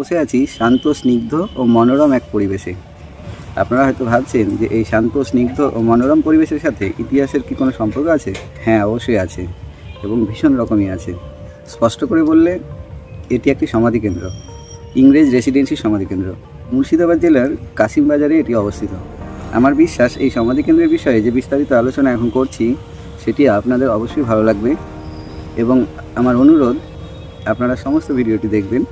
বসে আছি শান্ত, স্নিগ্ধ ও মনোরম এক পরিবেশে। আপনারা হয়তো ভাবছেন যে এই শান্ত, স্নিগ্ধ ও মনোরম পরিবেশের সাথে ইতিহাসের কি কোনো সম্পর্ক আছে? হ্যাঁ, অবশ্যই আছে, এবং ভীষণ রকমই আছে। স্পষ্ট করে বললে এটি একটি সমাধিকেন্দ্র, ইংরেজ রেসিডেন্সি সমাধিকেন্দ্র। মুর্শিদাবাদ জেলার কাশিমবাজারে এটি অবস্থিত। আমার বিশ্বাস এই সমাধিকেন্দ্রের বিষয়ে যে বিস্তারিত আলোচনা এখন করছি সেটি আপনাদের অবশ্যই ভালো লাগবে, এবং আমার অনুরোধ আপনারা সমস্ত ভিডিওটি দেখবেন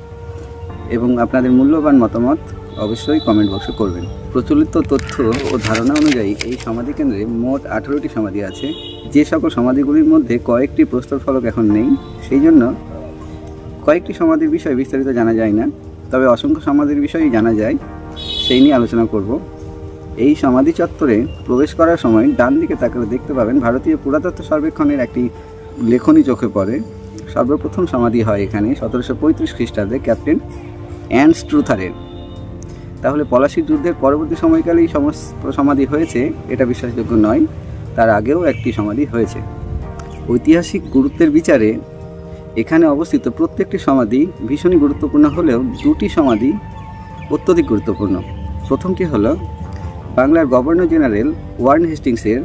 এবং আপনাদের মূল্যবান মতামত অবশ্যই কমেন্ট বক্সে করবেন। প্রচলিত তথ্য ও ধারণা অনুযায়ী এই সমাধিকেন্দ্রে মোট 18টি সমাধি আছে। যে সকল সমাধিগুলির মধ্যে কয়েকটি প্রস্তর ফলক এখন নেই, সেই জন্য কয়েকটি সমাধির বিষয়ে বিস্তারিত জানা যায় না, তবে অসংখ্য সমাধির বিষয়েই জানা যায়, সেই নিয়ে আলোচনা করব। এই সমাধি চত্বরে প্রবেশ করার সময় ডান দিকে তাকালে দেখতে পাবেন ভারতীয় পুরাতত্ত্ব সর্বেক্ষণের একটি লেখনী চোখে পড়ে। সর্বপ্রথম সমাধি হয় এখানে 1735 খ্রিস্টাব্দে ক্যাপ্টেন অ্যান্স ট্রুথারের। তাহলে পলাশির যুদ্ধের পরবর্তী সময়কালেই সমস্ত সমাধি হয়েছে এটা বিশ্বাসযোগ্য নয়, তার আগেও একটি সমাধি হয়েছে। ঐতিহাসিক গুরুত্বের বিচারে এখানে অবস্থিত প্রত্যেকটি সমাধি ভীষণই গুরুত্বপূর্ণ হলেও দুটি সমাধি অত্যধিক গুরুত্বপূর্ণ। প্রথমটি হলো বাংলার গভর্নর জেনারেল ওয়ারেন হেস্টিংসের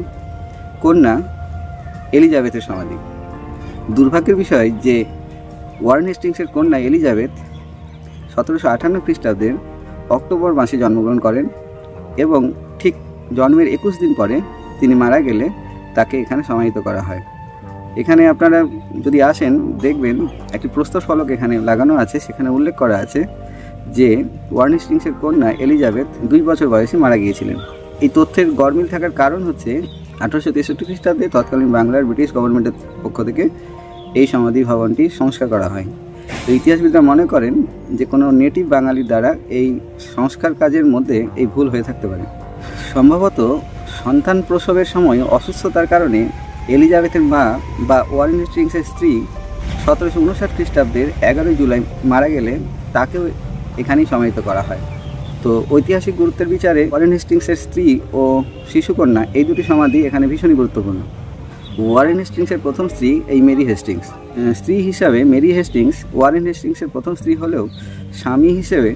কন্যা এলিজাবেথের সমাধি। দুর্ভাগ্যের বিষয় যে ওয়ারেন হেস্টিংসের কন্যা এলিজাবেথ 1758 খ্রিস্টাব্দের অক্টোবর মাসে জন্মগ্রহণ করেন এবং ঠিক জন্মের 21 দিন পরে তিনি মারা গেলে তাকে এখানে সমাহিত করা হয়। এখানে আপনারা যদি আসেন দেখবেন একটি প্রস্তর ফলক এখানে লাগানো আছে, সেখানে উল্লেখ করা আছে যে ওয়ারেন হেস্টিংসের কন্যা এলিজাবেথ 2 বছর বয়সে মারা গিয়েছিলেন। এই তথ্যের গরমিল থাকার কারণ হচ্ছে 1863 খ্রিস্টাব্দে তৎকালীন বাংলার ব্রিটিশ গভর্নমেন্টের পক্ষ থেকে এই সমাধি ভবনটি সংস্কার করা হয়। তো ইতিহাসবিদরা মনে করেন যে কোনো নেটিভ বাঙালির দ্বারা এই সংস্কার কাজের মধ্যে এই ভুল হয়ে থাকতে পারে। সম্ভবত সন্তান প্রসবের সময় অসুস্থতার কারণে এলিজাবেথের মা বা ওয়ারেন হেস্টিংসের স্ত্রী 1759 খ্রিস্টাব্দের 11 জুলাই মারা গেলে তাকেও এখানেই সমাহিত করা হয়। তো ঐতিহাসিক গুরুত্বের বিচারে ওয়ারেন হেস্টিংসের স্ত্রী ও শিশুকন্যা এই দুটি সমাধি এখানে ভীষণই গুরুত্বপূর্ণ। ওয়ারেন হেস্টিংসের প্রথম স্ত্রী এই মেরি হেস্টিংস। স্ত্রী হিসাবে মেরি হেস্টিংস ওয়ারেন হেস্টিংসের প্রথম স্ত্রী হলেও স্বামী হিসেবে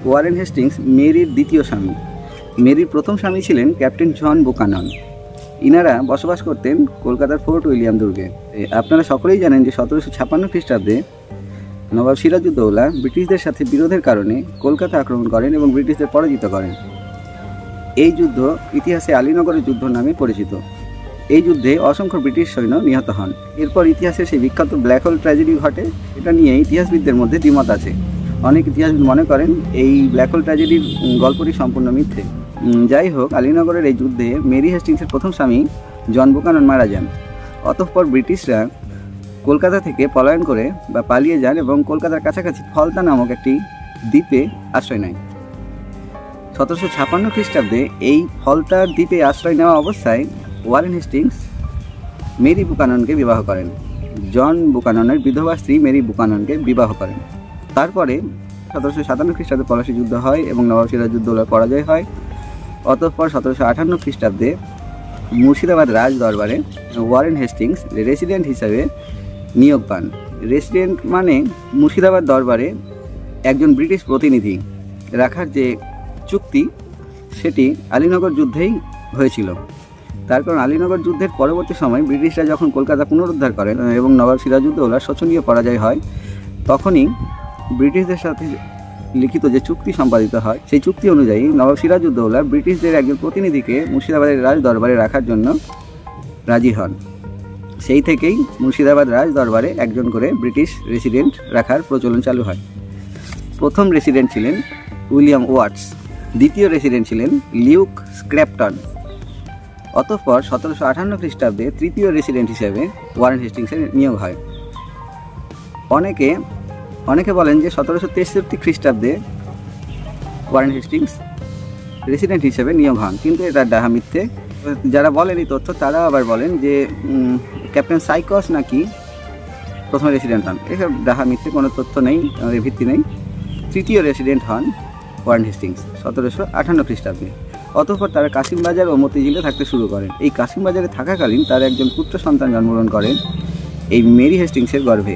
ওয়ারেন হেস্টিংস মেরির দ্বিতীয় স্বামী। মেরির প্রথম স্বামী ছিলেন ক্যাপ্টেন জন বুকানন। ইনারা বসবাস করতেন কলকাতার ফোর্ট উইলিয়াম দুর্গে। আপনারা সকলেই জানেন যে 1756 খ্রিস্টাব্দে নবাব সিরাজউদ্দৌলা ব্রিটিশদের সাথে বিরোধের কারণে কলকাতা আক্রমণ করেন এবং ব্রিটিশদের পরাজিত করেন। এই যুদ্ধ ইতিহাসে আলীনগরের যুদ্ধ নামে পরিচিত। এই যুদ্ধে অসংখ্য ব্রিটিশ সৈন্য নিহত হন। এরপর ইতিহাসে সেই বিখ্যাত ব্ল্যাক হোল ট্র্যাজেডি ঘটে। এটা নিয়ে ইতিহাসবিদদের মধ্যে দ্বিমত আছে। অনেক ইতিহাসবিদ মনে করেন এই ব্ল্যাক হোল ট্র্যাজেডির গল্পটি সম্পূর্ণ মিথ্যে। যাই হোক, আলীনগরের এই যুদ্ধে মেরি হেস্টিংসের প্রথম স্বামী জন বুকানন মারা যান। অতঃপর ব্রিটিশরা কলকাতা থেকে পলায়ন করে বা পালিয়ে যান এবং কলকাতার কাছাকাছি ফলতা নামক একটি দ্বীপে আশ্রয় নেয়। 1756 খ্রিস্টাব্দে এই ফলতার দ্বীপে আশ্রয় নেওয়া অবস্থায় ওয়ারেন হেস্টিংস মেরি বুকাননকে বিবাহ করেন। জন বুকাননের বিধবা স্ত্রী মেরি বুকাননকে বিবাহ করেন। তারপরে 1757 খ্রিস্টাব্দে পলাশী যুদ্ধ হয় এবং নবাব সিরাজউদ্দৌলার পরাজয় হয়। অতঃপর 1758 খ্রিস্টাব্দে মুর্শিদাবাদ রাজ দরবারে ওয়ারেন হেস্টিংস রেসিডেন্ট হিসাবে নিয়োগ পান। রেসিডেন্ট মানে মুর্শিদাবাদ দরবারে একজন ব্রিটিশ প্রতিনিধি রাখার যে চুক্তি, সেটি আলীনগর যুদ্ধেই হয়েছিল। তার কারণ আলীনগর যুদ্ধের পরবর্তী সময় ব্রিটিশরা যখন কলকাতা পুনরুদ্ধার করেন এবং নবাব সিরাজউদ্দৌলার শোচনীয় পরাজয় হয়, তখনই ব্রিটিশদের সাথে লিখিত যে চুক্তি সম্পাদিত হয়, সেই চুক্তি অনুযায়ী নবাব সিরাজউদ্দৌলা ব্রিটিশদের একজন প্রতিনিধিকে মুর্শিদাবাদের রাজ দরবারে রাখার জন্য রাজি হন। সেই থেকেই মুর্শিদাবাদ রাজ দরবারে একজন করে ব্রিটিশ রেসিডেন্ট রাখার প্রচলন চালু হয়। প্রথম রেসিডেন্ট ছিলেন উইলিয়াম ওয়াটস, দ্বিতীয় রেসিডেন্ট ছিলেন লিউক স্ক্র্যাপটন। অতঃপর 1758 খ্রিস্টাব্দে তৃতীয় রেসিডেন্ট হিসেবে ওয়ারেন হেস্টিংসের নিয়োগ হয়। অনেকে বলেন যে 1763 খ্রিস্টাব্দে ওয়ারেন হেস্টিংস রেসিডেন্ট হিসেবে নিয়োগ হন, কিন্তু এটা ডাহা মিথ্যে। যারা বলেন এই তথ্য তারা আবার বলেন যে ক্যাপ্টেন সাইকস নাকি প্রথম রেসিডেন্ট হন। এসব ডাহা মিথ্যে, কোনো তথ্য নেই, আমাদের ভিত্তি নেই। তৃতীয় রেসিডেন্ট হন ওয়ারেন হেস্টিংস 1758 খ্রিস্টাব্দে। অতঃপর তারা কাশিমবাজার ও মতিঝিলে থাকতে শুরু করেন। এই কাশিমবাজারে থাকাকালীন তার একজন পুত্র সন্তান জন্মগ্রহণ করেন এই মেরি হেস্টিংসের গর্ভে,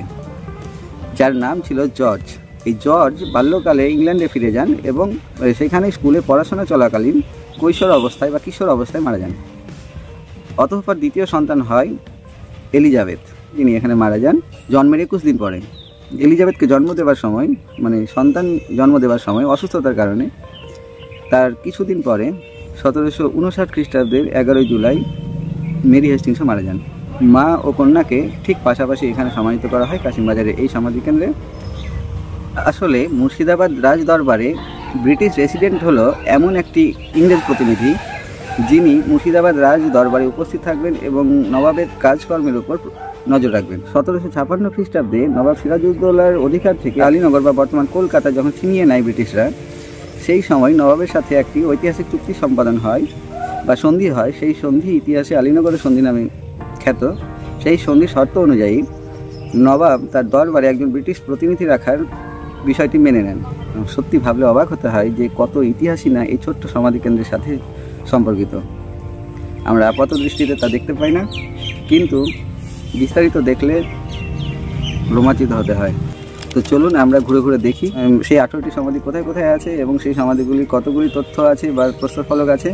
যার নাম ছিল জর্জ। এই জর্জ বাল্যকালে ইংল্যান্ডে ফিরে যান এবং সেখানে স্কুলে পড়াশোনা চলাকালীন কৈশোর অবস্থায় বা কিশোর অবস্থায় মারা যান। অতঃপর দ্বিতীয় সন্তান হয় এলিজাবেথ, যিনি এখানে মারা যান জন্মের 21 দিন পরে। এলিজাবেথকে জন্ম দেওয়ার সময়, মানে সন্তান জন্ম দেওয়ার সময় অসুস্থতার কারণে তার কিছুদিন পরে 1759 খ্রিস্টাব্দের 11 জুলাই মেরি হেস্টিংসও মারা যান। মা ও কন্যাকে ঠিক পাশাপাশি এখানে সমাহিত করা হয় কাশিমবাজারের এই সমাধিকেন্দ্রে। আসলে মুর্শিদাবাদ রাজ দরবারে ব্রিটিশ রেসিডেন্ট হলো এমন একটি ইংরেজ প্রতিনিধি যিনি মুর্শিদাবাদ রাজ দরবারে উপস্থিত থাকবেন এবং নবাবের কাজকর্মের উপর নজর রাখবেন। 1756 খ্রিস্টাব্দে নবাব সিরাজউদ্দৌলার অধিকার থেকে আলীনগর বা বর্তমান কলকাতা যখন ছিনিয়ে নেয় ব্রিটিশরা, সেই সময় নবাবের সাথে একটি ঐতিহাসিক চুক্তি সম্পাদন হয় বা সন্ধি হয়। সেই সন্ধি ইতিহাসে আলীনগরের সন্ধি নামে খ্যাত। সেই সন্ধির শর্ত অনুযায়ী নবাব তার দরবারে একজন ব্রিটিশ প্রতিনিধি রাখার বিষয়টি মেনে নেন। সত্যি ভাবলে অবাক হতে হয় যে কত ইতিহাসই না এই ছোট্ট সমাধিকেন্দ্রের সাথে সম্পর্কিত। আমরা আপাত দৃষ্টিতে তা দেখতে পাই না, কিন্তু বিস্তারিত দেখলে রোমাঞ্চিত হতে হয়। তো চলুন আমরা ঘুরে ঘুরে দেখি সেই 18টি সমাধি কোথায় কোথায় আছে এবং সেই সমাধিগুলির কতগুলি তথ্য আছে বা প্রস্তরফলক আছে,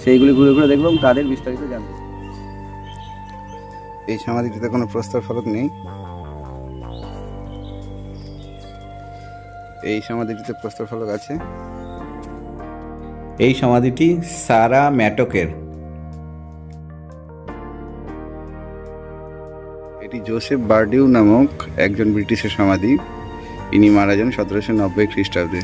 সেইগুলি ঘুরে ঘুরে দেখব এবং তাদের বিস্তারিত জানব। এই সমাধিটিতে কোনো প্রস্তরফলক নেই। এই সমাধিটিতে প্রস্তরফলক আছে। এই সমাধিটি সারা ম্যাটকের। এটি জোসেফ বার্ডিউ নামক একজন ব্রিটিশের সমাধি। ইনি মারা যান 1790 খ্রিস্টাব্দে।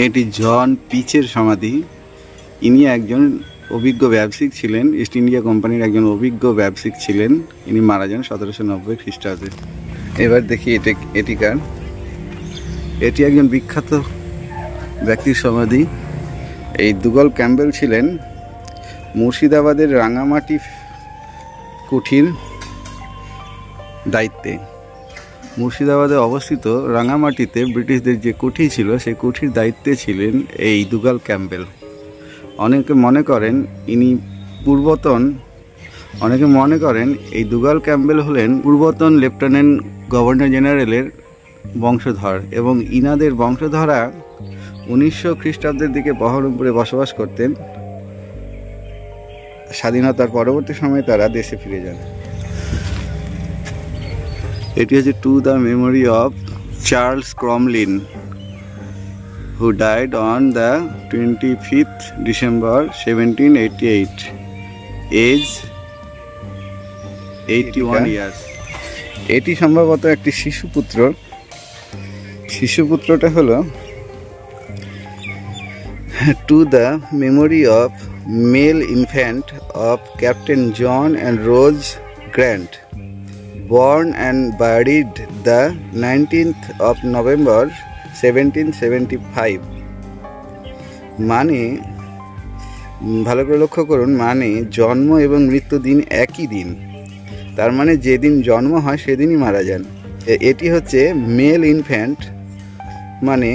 এটি জন পিচের সমাধি। ইনি একজন অভিজ্ঞ ব্যবসায়িক ছিলেন, ইস্ট ইন্ডিয়া কোম্পানির একজন অভিজ্ঞ ব্যবসায়িক ছিলেন। ইনি মারা যান 1790 খ্রিস্টাব্দে। এবার দেখি এটিকার। এটি একজন বিখ্যাত ব্যক্তির সমাধি। এই দুগল ক্যাম্বেল ছিলেন মুর্শিদাবাদের রাঙামাটি কুঠির দায়িত্বে। মুর্শিদাবাদে অবস্থিত রাঙামাটিতে ব্রিটিশদের যে কুঠি ছিল, সেই কুঠির দায়িত্বে ছিলেন এই দুগল ক্যাম্বেল। অনেকে মনে করেন এই দুগল ক্যাম্বেল হলেন পূর্বতন লেফটেন্যান্ট গভর্নর জেনারেলের বংশধর এবং ইনাদের বংশধরা 1900 খ্রিস্টাব্দের দিকে বহরমপুরে বসবাস করতেন। স্বাধীনতার পরবর্তী সময়ে তারা দেশে ফিরে যান। এটি হচ্ছে to the memory of Charles Cromlin, who died on the 25th December 1788, age 81 years. এটি সম্ভবত একটি শিশুপুত্র। শিশুপুত্রটা হলো to the memory of male infant of Captain John and Rose Grant, born and buried the 19th of November 1775. মানে ভালো করে লক্ষ্য করুন, মানে জন্ম এবং মৃত্যু দিন একই দিন। তার মানে যেদিন জন্ম হয় সেদিনই মারা যান। এটি হচ্ছে মেল ইনফ্যান্ট, মানে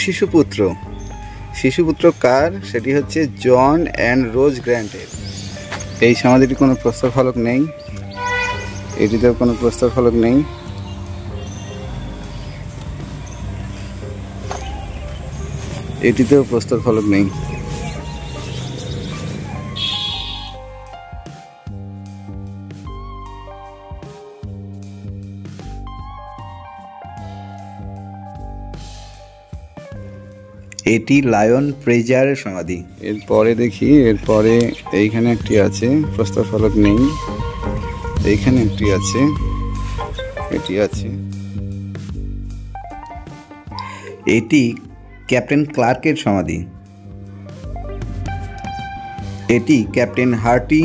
শিশুপুত্র। শিশুপুত্র কার? সেটি হচ্ছে জন অ্যান্ড রোজ গ্র্যান্টের। এই সমাধিটি কোনো প্রস্তরফলক নেই। এটিতেও কোনো প্রস্তরফলক নেই। এটিতেও প্রস্তরফলক নেই। এটি লায়ন প্রেজারের সমাধি। এরপরে দেখি, এরপরে এইখানে একটি আছে, প্রস্তরফলক নেই। এইখানে একটি আছে, এটি আছে। এটি ক্যাপ্টেন ক্লার্কের সমাধি। এটি ক্যাপ্টেন হার্টি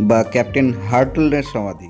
বা ক্যাপ্টেন হার্টলের সমাধি।